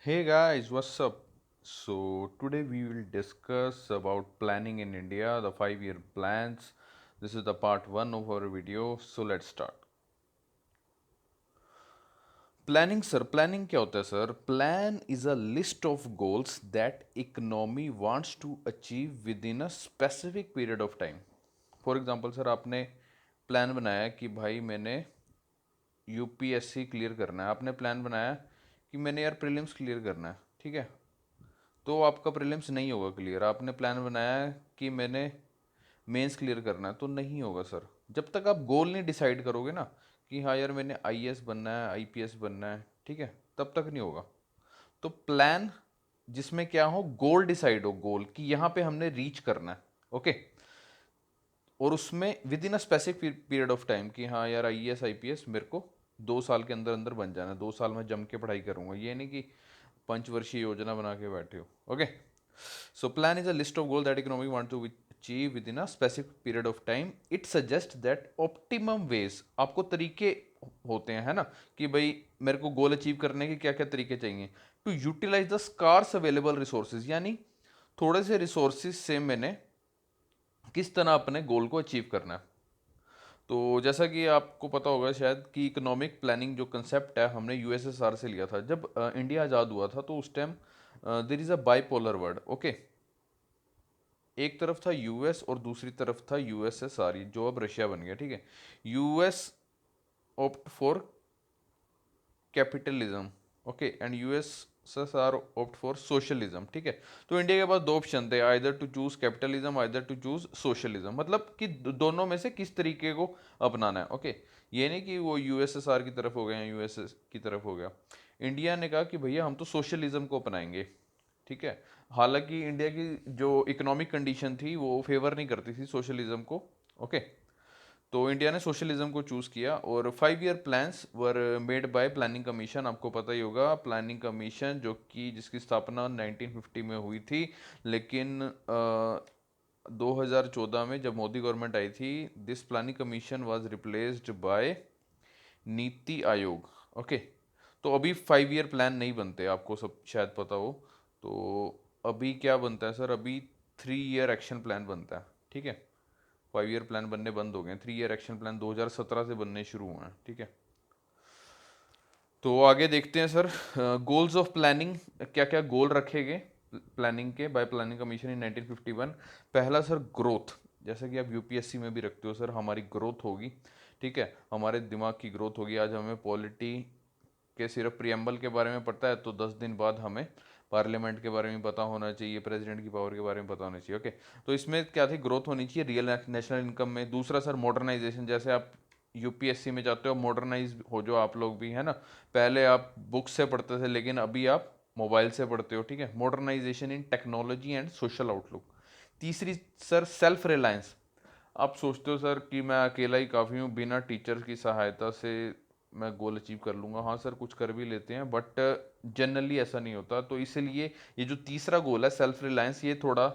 Hey guys, what's up? So today we will discuss about planning in India, the 5-year plans. This is the part 1 of our video. So let's start. Planning sir, planning क्या होता है sir? Plan is a list of goals that economy wants to achieve within a specific period of time. For example sir आपने plan बनाया कि भाई मैंने UPSC clear करना है। आपने प्लान बनाया कि मैंने यार प्रीलिम्स क्लियर करना है, ठीक है? तो आपका प्रीलिम्स नहीं होगा क्लियर। आपने प्लान बनाया है कि मैंने मेंस क्लियर करना है, तो नहीं होगा सर। जब तक आप गोल नहीं डिसाइड करोगे ना कि हाँ यार मैंने आईएएस बनना है, आईपीएस बनना है, ठीक है, तब तक नहीं होगा। तो प्लान जिसमें क्या हो, गोल डिसाइड हो, गोल कि यहाँ पे हमने रीच करना है, ओके। और उसमें with in a specific period of time कि हाँ यार आईएएस आईपीएस मेरे को 2 साल के अंदर अंदर बन जाना है, 2 साल में जम के पढ़ाई करूंगा। ये नहीं कि पंचवर्षीय योजना बना के बैठे हो, okay. So plan is a list of goals that economy want to achieve within a specific period of time. It suggests that optimum ways, आपको तरीके होते हैं, है ना, कि भाई मेरे को गोल अचीव करने के क्या क्या तरीके चाहिए। To utilise the scarce available resources, यानी थोड़े से रिसोर्सेज से मैंने किस तरह अपने गोल को अचीव करना है। तो जैसा कि आपको पता होगा शायद कि इकोनॉमिक प्लानिंग जो कंसेप्ट है हमने यूएसएसआर से लिया था। जब इंडिया आज़ाद हुआ था तो उस time there is a bipolar word, okay. एक तरफ था यूएस और दूसरी तरफ था यूएसएसआर, जो अब रशिया बन गया, ठीक है। US opt for capitalism, okay, and USSR opt for socialism, ठीक है। तो इंडिया के पास दो ऑप्शन थे, either to choose capitalism, either to choose socialism, मतलब कि दोनों में से किस तरीके को अपनाना है, ओके। ये नहीं कि वो यूएसएसआर की तरफ हो गया या यूएसएस की तरफ हो गया। इंडिया ने कहा कि भैया हम तो सोशलिज्म को अपनाएंगे, ठीक है। हालांकि इंडिया की जो इकोनॉमिक कंडीशन थी वो फेवर नहीं करती थी सोशलिज्म को, ओके। तो इंडिया ने सोशलिज्म को चूज किया और 5 year plans were made by planning commission. आपको पता ही होगा प्लानिंग कमीशन, जो कि जिसकी स्थापना 1950 में हुई थी, लेकिन 2014 में जब मोदी गवर्नमेंट आई थी, this planning commission was replaced by NITI Aayog, okay. तो अभी 5 ईयर प्लान नहीं बनते, आपको सब शायद पता हो। तो अभी क्या बनता है सर, अभी 3 ईयर एक्शन प्लान बनता है, ठीक है। 5 ईयर प्लान बनने बंद हो गए, 3 ईयर एक्शन प्लान 2017 से बनने शुरू हुए हैं, ठीक है। तो आगे देखते हैं सर, गोल्स ऑफ प्लानिंग, क्या क्या गोल रखे गए प्लानिंग के बाय प्लानिंग कमीशन इन 1951। पहला सर ग्रोथ, जैसा कि आप यूपीएससी में भी रखते हो सर, हमारी ग्रोथ होगी, ठीक है, हमारे दिमाग की ग्रोथ होगी। आज हमें पॉलिटी के सिर्फ प्रियम्बल के बारे में पता है, तो 10 दिन बाद हमें पार्लियामेंट के बारे में पता होना चाहिए, प्रेसिडेंट की पावर के बारे में पता होना चाहिए, ओके। तो इसमें क्या थी, ग्रोथ होनी चाहिए रियल नेशनल इनकम में। दूसरा सर मॉडर्नाइजेशन, जैसे आप यूपीएससी में जाते हो, मॉडर्नाइज हो जो आप लोग भी, है ना। पहले आप बुक से पढ़ते थे, लेकिन अभी आप मोबाइल से पढ़ते हो, ठीक है। Modernisation in technology and social outlook. तीसरी सर सेल्फ रिलायंस। आप सोचते हो सर कि मैं अकेला ही काफ़ी हूँ, बिना टीचर्स की सहायता से मैं गोल अचीव कर लूँगा। हाँ सर, कुछ कर भी लेते हैं, बट जनरली ऐसा नहीं होता। तो इसलिए ये जो तीसरा गोल है सेल्फ रिलायंस, ये थोड़ा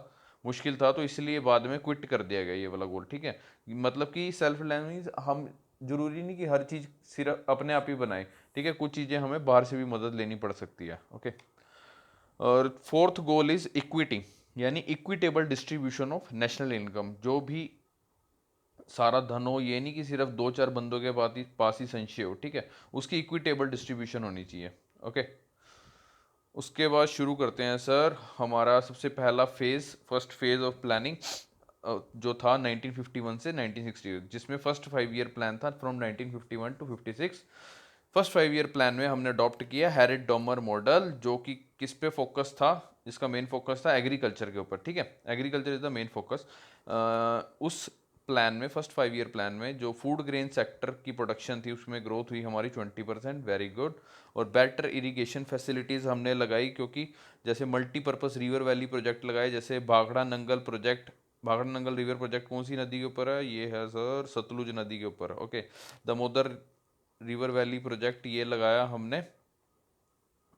मुश्किल था, तो इसलिए बाद में क्विट कर दिया गया ये वाला गोल, ठीक है। मतलब कि सेल्फ रिलायंस मीन्स हम जरूरी नहीं कि हर चीज़ सिर्फ अपने आप ही बनाए, ठीक है, कुछ चीज़ें हमें बाहर से भी मदद लेनी पड़ सकती है, ओके। और फोर्थ गोल इज इक्विटी, यानी equitable distribution of national income. जो भी सारा धन हो, ये नहीं कि सिर्फ दो चार बंदों के पास ही संचय हो, ठीक है, उसकी इक्विटेबल डिस्ट्रीब्यूशन होनी चाहिए, ओके। उसके बाद शुरू करते हैं सर, हमारा सबसे पहला phase, first phase of planning जो था 1951 से 1960, जिसमें फर्स्ट 5 ईयर प्लान था from 1951 to 56। First 5 year plan में हमने अडॉप्ट किया हैरिट डॉमर मॉडल, जो कि किस पे फोकस था, इसका मेन फोकस था एग्रीकल्चर के ऊपर, ठीक है। Agriculture is the main focus. उस प्लान में, फर्स्ट 5 ईयर प्लान में, जो फूड ग्रेन सेक्टर की प्रोडक्शन थी उसमें ग्रोथ हुई हमारी 20%, वेरी गुड। और बेटर इरिगेशन फैसिलिटीज़ हमने लगाई, क्योंकि जैसे मल्टीपर्पज़ रिवर वैली प्रोजेक्ट लगाए, जैसे Bhakra Nangal project. Bhakra Nangal river project कौन सी नदी के ऊपर है, ये है सर सतलुज नदी के ऊपर, okay. Damodar river valley project ये लगाया हमने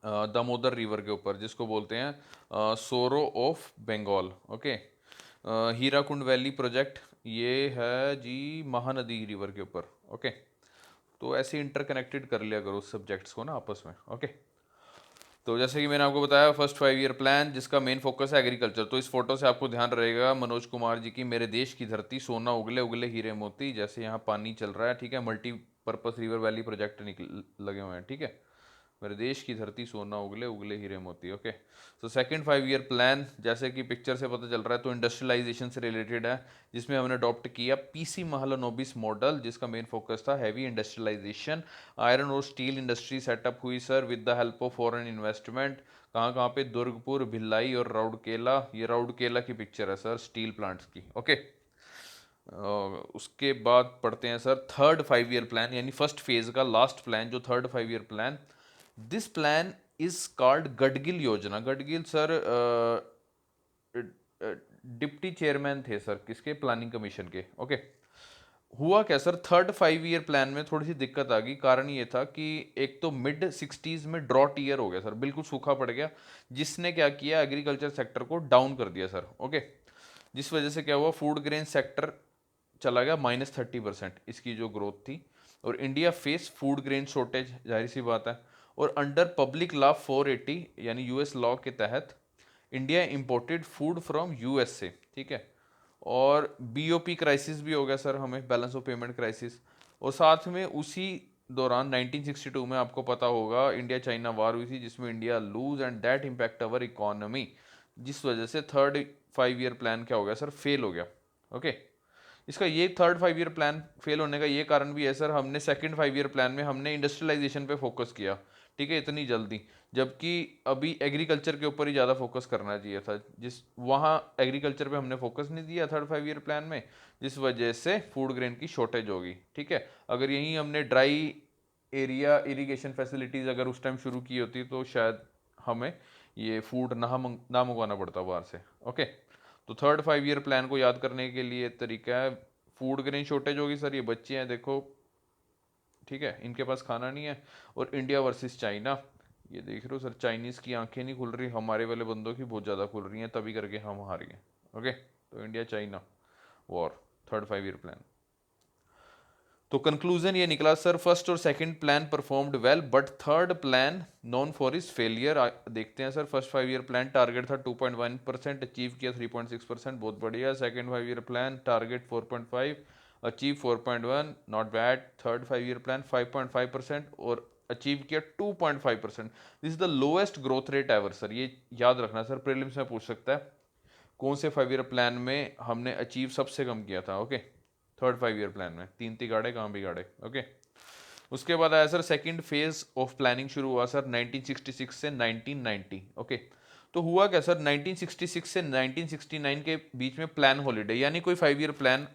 दामोदर रिवर के ऊपर, जिसको बोलते हैं sorrow of Bengal, okay. Hirakud valley project ये है जी महानदी रिवर के ऊपर, ओके। तो ऐसे इंटरकनेक्टेड कर लिया करो सब्जेक्ट्स को ना आपस में, ओके। तो जैसे कि मैंने आपको बताया, फर्स्ट 5 ईयर प्लान जिसका मेन फोकस है एग्रीकल्चर। तो इस फोटो से आपको ध्यान रहेगा मनोज कुमार जी की, मेरे देश की धरती सोना उगले उगले हीरे मोती, जैसे यहाँ पानी चल रहा है, ठीक है, मल्टीपर्पस रिवर वैली प्रोजेक्ट निकल लगे हुए हैं, ठीक है, मेरे देश की धरती सोना उगले उगले हीरे मोती। ओके, तो सेकंड 5 ईयर प्लान जैसे कि पिक्चर से पता चल रहा है तो इंडस्ट्रियलाइजेशन से रिलेटेड है, जिसमें हमने अडॉप्ट किया पीसी महालनोबिस मॉडल, जिसका मेन फोकस था हैवी इंडस्ट्रियलाइजेशन। आयरन और स्टील इंडस्ट्री सेटअप हुई sir with the help of foreign investment. कहाँ कहाँ पे? दुर्गपुर, भिलाई और राउरकेला। ये राउरकेला की पिक्चर है सर स्टील प्लांट्स की। ओके, उसके बाद पढ़ते हैं सर थर्ड 5 ईयर प्लान, यानी फर्स्ट फेज का लास्ट प्लान जो third 5 year plan. This plan is called Gadgil योजना। गडगिल सर डिप्टी चेयरमैन थे सर किसके? प्लानिंग कमीशन के। ओके, हुआ क्या सर, थर्ड 5 ईयर प्लान में थोड़ी सी दिक्कत आ गई। कारण ये था कि एक तो मिड 60s में ड्रॉट ईयर हो गया सर, बिल्कुल सूखा पड़ गया, जिसने क्या किया, एग्रीकल्चर सेक्टर को डाउन कर दिया सर। ओके, जिस वजह से क्या हुआ, फूड ग्रेन सेक्टर चला गया -30%, इसकी जो ग्रोथ थी। और India face food grain shortage, जाहिर सी बात है। और अंडर पब्लिक लॉ 480 यानी यूएस लॉ के तहत India imported food from US से, ठीक है। और बीओपी क्राइसिस भी हो गया सर हमें, बैलेंस ऑफ पेमेंट क्राइसिस। और साथ में उसी दौरान 1962 में आपको पता होगा इंडिया चाइना वार हुई थी, जिसमें India lose and that impact our economy, जिस वजह से थर्ड 5 ईयर प्लान क्या हो गया सर, फेल हो गया। ओके, इसका ये थर्ड 5 ईयर प्लान फेल होने का ये कारण भी है सर, हमने सेकंड 5 ईयर प्लान में हमने इंडस्ट्रियलाइजेशन पे फोकस किया, ठीक है, इतनी जल्दी, जबकि अभी एग्रीकल्चर के ऊपर ही ज़्यादा फोकस करना चाहिए था। जिस वहाँ एग्रीकल्चर पे हमने फोकस नहीं दिया थर्ड 5 ईयर प्लान में, जिस वजह से फूड ग्रेन की शॉर्टेज होगी, ठीक है। अगर यहीं हमने ड्राई एरिया इरिगेशन फैसिलिटीज़ अगर उस टाइम शुरू की होती तो शायद हमें ये फूड ना मंगवाना पड़ता बाहर से। ओके, तो थर्ड 5 ईयर प्लान को याद करने के लिए तरीका है, फूड ग्रेन शॉर्टेज होगी सर, ये बच्चे हैं देखो, ठीक है, इनके पास खाना नहीं है। और इंडिया वर्सेस चाइना, ये देख रहे हो सर, चाइनीज़ की आंखें नहीं खुल रही, हमारे वाले बंदों की बहुत ज़्यादा खुल रही हैं, तभी करके हम हार गए। ओके, तो India China war, third 5 year plan. तो कंक्लूजन ये निकला सर, फर्स्ट और second plan performed well but third plan known for is failure. देखते हैं sir, first 5 year plan target था 2.1%, अचीव किया 3.6%, बहुत बढ़िया। Second 5 year plan target 4.5, achieve 4.1, not bad. Third 5 year plan 5.5% और अचीव किया 2.5%। This is the lowest growth rate ever sir, ये याद रखना सर, प्रीलिम्स में पूछ सकता है कौन से 5 ईयर प्लान में हमने अचीव सबसे कम किया था। ओके, थर्ड 5 ईयर प्लान में तीन तिगाड़े कहाँ बिगाड़े। ओके, उसके बाद आया sir second phase of planning शुरू हुआ सर 1966 से 1990। ओके, तो हुआ क्या सर, 1966 से 1969 के बीच में प्लान हॉलीडे, यानी कोई 5 ईयर प्लान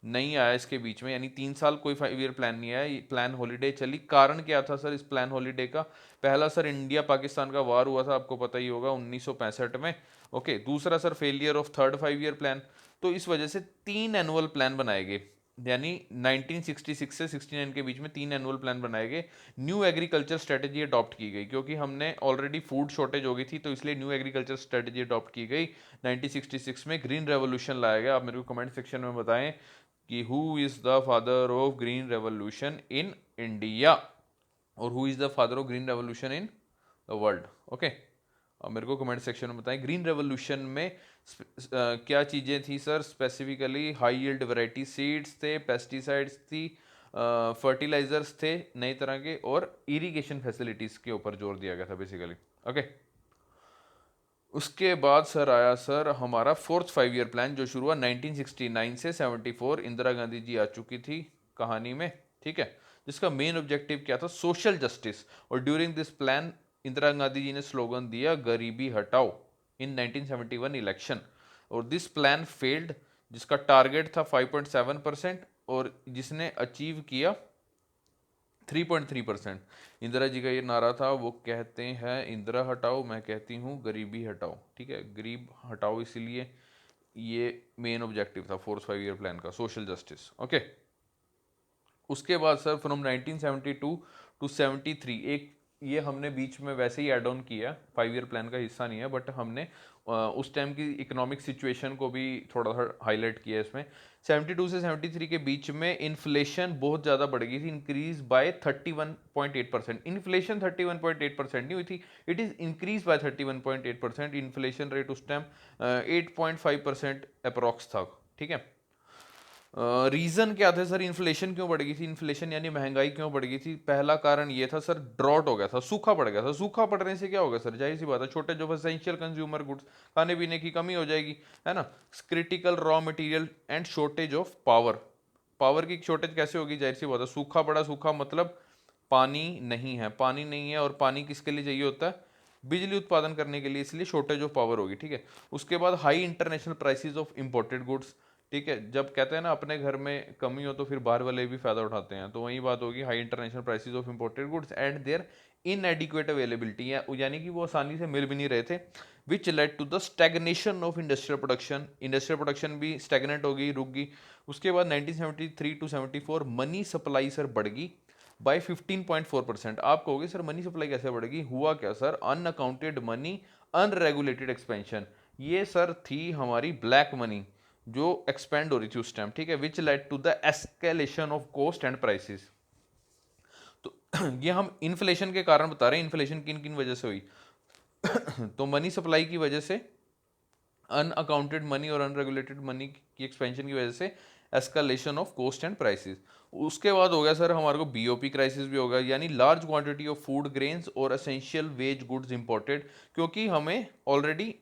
नहीं आया इसके बीच में, यानी 3 साल कोई 5 ईयर प्लान नहीं आया, प्लान हॉलीडे चली। कारण क्या था सर इस प्लान हॉलीडे का? पहला सर इंडिया पाकिस्तान का वार हुआ था, आपको पता ही होगा, 1965 में। ओके, दूसरा sir failure of third 5 year plan. तो इस वजह से 3 एनुअल प्लान बनाए गए, यानी 1966 से 69 के बीच में 3 एनुअल प्लान बनाए गए। न्यू एग्रीकल्चर स्ट्रेटेजी अडॉप्ट की गई, क्योंकि हमने ऑलरेडी फूड शॉर्टेज हो गई थी, तो इसलिए न्यू एग्रीकल्चर स्ट्रेटेजी अडॉप्ट की गई। 1966 में ग्रीन रेवोल्यूशन लाया गया। आप मेरे को कमेंट सेक्शन में बताएं कि who is the father of green revolution in India, और who is the father of green revolution in the world. Okay, अब मेरे को कमेंट सेक्शन में बताएं ग्रीन रेवोल्यूशन में क्या चीज़ें थी sir specifically. High yield variety seeds थे, पेस्टिसाइड्स थी, फर्टिलाइजर्स थे नई तरह के, और इरिगेशन फैसिलिटीज़ के ऊपर जोर दिया गया था बेसिकली। ओके, उसके बाद सर आया सर हमारा फोर्थ 5 ईयर प्लान जो शुरू हुआ 1969 से 74। इंदिरा गांधी जी आ चुकी थी कहानी में, ठीक है, जिसका मेन ऑब्जेक्टिव क्या था, सोशल जस्टिस। और during this plan Indira Gandhi ji ने स्लोगन दिया गरीबी हटाओ इन 1971 इलेक्शन। और दिस प्लान फेल्ड, जिसका टारगेट था 5.7% और जिसने अचीव किया 3.3%। इंदिरा जी का ये नारा था, वो कहते हैं इंदिरा हटाओ, मैं कहती हूँ गरीबी हटाओ, ठीक है, गरीब हटाओ, इसीलिए ये मेन ऑब्जेक्टिव था फोर्थ 5 ईयर प्लान का, सोशल जस्टिस। ओके, उसके बाद सर फ्रॉम 1972 टू 73 एक ये हमने बीच में वैसे ही ऐड ऑन किया, 5 ईयर प्लान का हिस्सा नहीं है, बट हमने उस टाइम की इकोनॉमिक सिचुएशन को भी थोड़ा सा हाईलाइट किया है इसमें। 72 से 73 के बीच में इन्फ्लेशन बहुत ज़्यादा बढ़ गई थी, इंक्रीज बाय 31.8%। इन्फ्लेशन 31.8% नहीं हुई थी, it is increase by 31.8%। Inflation rate उस टाइम 8.5% अप्रॉक्स था, ठीक है। रीजन क्या थे सर, इन्फ्लेशन क्यों बढ़ गई थी, इन्फ्लेशन यानी महंगाई क्यों बढ़ गई थी? पहला कारण ये था सर, ड्रॉट हो गया था, सूखा पड़ गया था। सूखा पड़ने से क्या होगा सर, जाहिर सी बात है छोटे जो एसेंशियल कंज्यूमर गुड्स, खाने पीने की कमी हो जाएगी, है ना। Critical raw material and shortage of power. Power की शॉर्टेज कैसे होगी, जाहिर सी बात है, सूखा पड़ा, सूखा मतलब पानी नहीं है, पानी नहीं है, और पानी किसके लिए चाहिए होता है, बिजली उत्पादन करने के लिए, इसलिए शॉर्टेज ऑफ पावर होगी, ठीक है। उसके बाद high international prices of imported goods, ठीक है। जब कहते हैं ना अपने घर में कमी हो तो फिर बाहर वाले भी फायदा उठाते हैं, तो वही बात होगी, high international prices of imported goods and their inadequate availability, यानी कि वो आसानी से मिल भी नहीं रहे थे, which led to the stagnation of industrial production. Industrial production भी स्टैग्नेट हो गई, रुक गई। उसके बाद 1973 टू 74 मनी सप्लाई सर बढ़ गई बाय 15.4%। आप कहोगे सर मनी सप्लाई कैसे बढ़ेगी, हुआ क्या sir, unaccounted money unregulated expansion. ये सर थी हमारी ब्लैक मनी जो एक्सपेंड हो रही थी उस टाइम, ठीक है, which led to the escalation of cost and prices. तो ये हम इन्फ्लेशन के कारण बता रहे हैं, इन्फ्लेशन किन किन वजह से हुई। तो मनी सप्लाई की वजह से, अनअकाउंटेड मनी और अनरेगुलेटेड मनी की एक्सपेंशन की वजह से escalation of cost and prices. उसके बाद हो गया सर हमारे को बीओपी क्राइसिस भी होगा, यानी large quantity of food grains और एसेंशियल वेज गुड्स इंपोर्टेड, क्योंकि हमें ऑलरेडी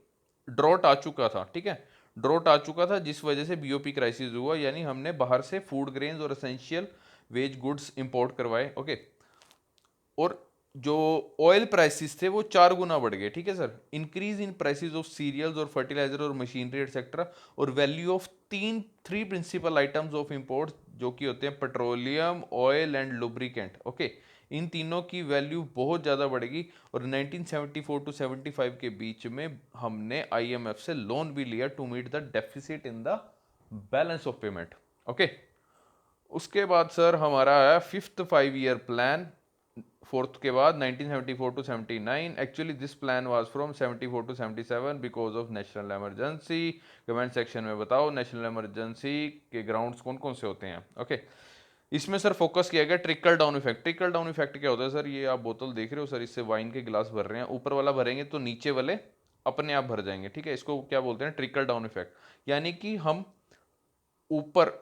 ड्रॉट आ चुका था, ठीक है, ड्रॉट आ चुका था जिस वजह से बीओपी क्राइसिस हुआ, यानी हमने बाहर से फूड ग्रेन्स और एसेंशियल वेज गुड्स इंपोर्ट करवाए, ओके। और जो ऑयल प्राइसेस थे वो 4 गुना बढ़ गए, ठीक है sir. Increase in prices of cereals और फर्टिलाइजर और मशीनरी एटसेट्रा, और value of three principal items of import जो कि होते हैं petroleum, oil and lubricant, okay. इन तीनों की वैल्यू बहुत ज़्यादा बढ़ेगी। और 1974 टू 75 के बीच में हमने आईएमएफ से लोन भी लिया to meet the deficit in the balance of payment, okay. उसके बाद सर हमारा है फिफ्थ 5 ईयर प्लान, फोर्थ के बाद 1974 to 79। Actually this plan was from 74 to 77 because of national emergency. Comment section में बताओ नेशनल इमरजेंसी के ग्राउंड्स कौन कौन से होते हैं, ओके। इसमें सर फोकस किया गया trickle down effect. Trickle down effect क्या होता है सर, ये आप बोतल देख रहे हो सर, इससे वाइन के गिलास भर रहे हैं, ऊपर वाला भरेंगे तो नीचे वाले अपने आप भर जाएंगे, ठीक है। इसको क्या बोलते हैं, ट्रिकल डाउन इफेक्ट, यानी कि हम ऊपर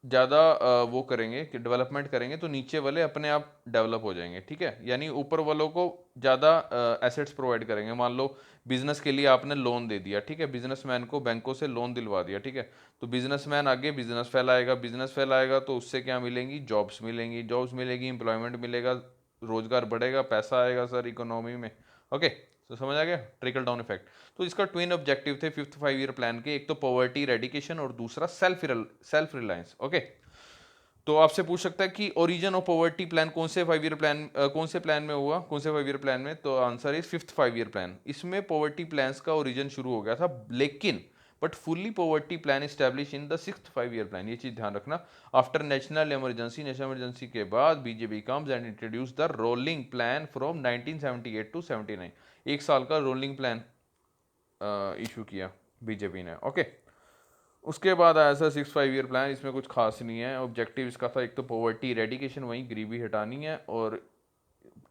ज़्यादा वो करेंगे कि डेवलपमेंट करेंगे तो नीचे वाले अपने आप डेवलप हो जाएंगे, ठीक है। यानी ऊपर वालों को ज़्यादा एसेट्स प्रोवाइड करेंगे। मान लो बिजनेस के लिए आपने लोन दे दिया, ठीक है, बिजनेसमैन को बैंकों से लोन दिलवा दिया, ठीक है। तो बिजनेसमैन आगे बिजनेस फैलाएगा, बिजनेस फैलाएगा तो उससे क्या मिलेंगी, जॉब्स मिलेंगी, जॉब्स मिलेगी, एम्प्लॉयमेंट मिलेगा, रोजगार बढ़ेगा, पैसा आएगा सर इकोनॉमी में, ओके। तो समझ आ गया ट्रिकल डाउन इफेक्ट। तो इसका ट्विन ऑब्जेक्टिव थे फिफ्थ 5 ईयर प्लान के, एक तो पॉवर्टी रेडिकेशन और दूसरा सेल्फ रिलायंस, ओके। तो आपसे पूछ सकता है कि ओरिजिन ऑफ पॉवर्टी प्लान कौन से 5 ईयर प्लान, कौन से प्लान में हुआ, कौन से 5 ईयर प्लान में, तो answer is fifth 5 year plan. इसमें पॉवर्टी प्लान्स का ओरिजिन शुरू हो गया था, लेकिन but fully poverty plan establish in the sixth 5 year plan, ये चीज ध्यान रखना। After national emergency, national emergency के बाद BJP comes and introduce the rolling plan from 1978 to 79। एक साल का रोलिंग प्लान इशू किया बीजेपी ने, ओके। उसके बाद आया सर 6 5 ईयर प्लान। इसमें कुछ खास नहीं है, ऑब्जेक्टिव इसका था एक तो पॉवर्टी रेडिकेशन, वहीं गरीबी हटानी है, और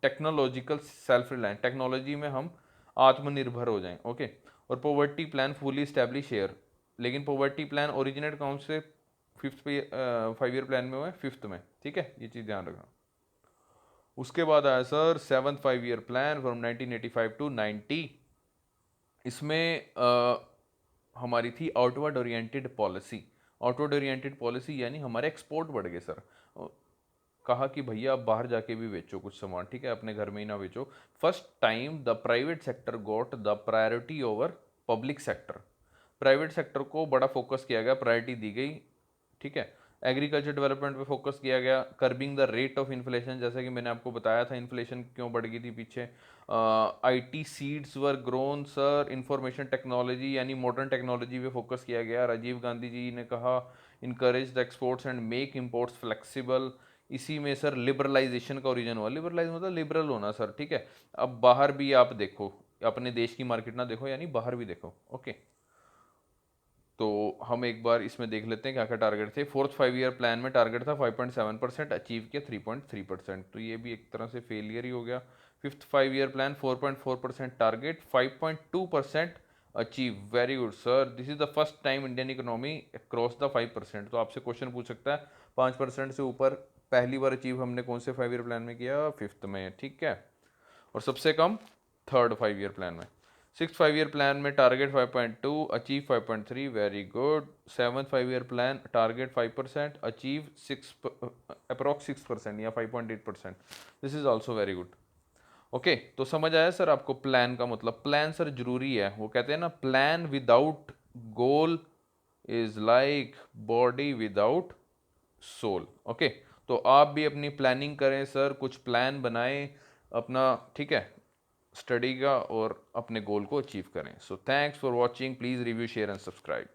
टेक्नोलॉजिकल सेल्फ रिलायंस, टेक्नोलॉजी में हम आत्मनिर्भर हो जाएं, ओके। और poverty plan fully establish year, लेकिन पॉवर्टी प्लान ओरिजिनेट कौन से फिफ्थ 5 ईयर प्लान में हुआ है, फिफ्थ में, ठीक है, ये चीज़ ध्यान रखना। उसके बाद आया sir seventh 5 year plan from 1985 to 90। इसमें हमारी थी outward oriented policy. Outward oriented policy यानी हमारे एक्सपोर्ट बढ़ गए सर। कहा कि भैया आप बाहर जाके भी बेचो कुछ सामान, ठीक है, अपने घर में ही ना बेचो। First time the private sector got the priority over public sector. Private sector को बड़ा फोकस किया गया, प्रायोरिटी दी गई, ठीक है। एग्रीकल्चर डेवलपमेंट पे फोकस किया गया, curbing the rate of inflation, जैसा कि मैंने आपको बताया था इन्फ्लेशन क्यों बढ़ गई थी पीछे। IT seeds were grown sir, information technology यानी मॉडर्न टेक्नोलॉजी पे फोकस किया गया। राजीव गांधी जी ने कहा encourage the exports and make imports flexible, इसी में सर लिबरलाइजेशन का ओरिजिन हुआ। लिबरलाइज मतलब लिबरल होना सर, ठीक है। अब बाहर भी आप देखो, अपने देश की मार्केट ना देखो, यानी बाहर भी देखो, ओके। तो हम एक बार इसमें देख लेते हैं क्या क्या टारगेट थे। फोर्थ 5 ईयर प्लान में टारगेट था 5.7%, अचीव किया 3.3%, तो ये भी एक तरह से फेलियर ही हो गया। Fifth 5 year plan 4.4% target, 5.2% achieve. Very good sir, this is the first time Indian economy cross the 5%। तो आपसे क्वेश्चन पूछ सकता है 5% से ऊपर पहली बार अचीव हमने कौन से 5 ईयर प्लान में किया? फिफ्थ में, ठीक है। और सबसे कम थर्ड 5 ईयर प्लान में। सिक्स 5 ईयर प्लान में target 5.2, achieve 5.3, very good. Seventh 5 year plan target 5%, achieve 6, approx 6% या 5.8%, this is also very good. Okay, तो समझ आया सर आपको प्लान का मतलब? प्लान सर जरूरी है, वो कहते हैं ना, plan without goal is like body without soul. Okay, तो आप भी अपनी प्लानिंग करें सर, कुछ प्लान बनाएं अपना, ठीक है, स्टडी का, और अपने गोल को अचीव करें। So thanks for watching, please review, share and subscribe.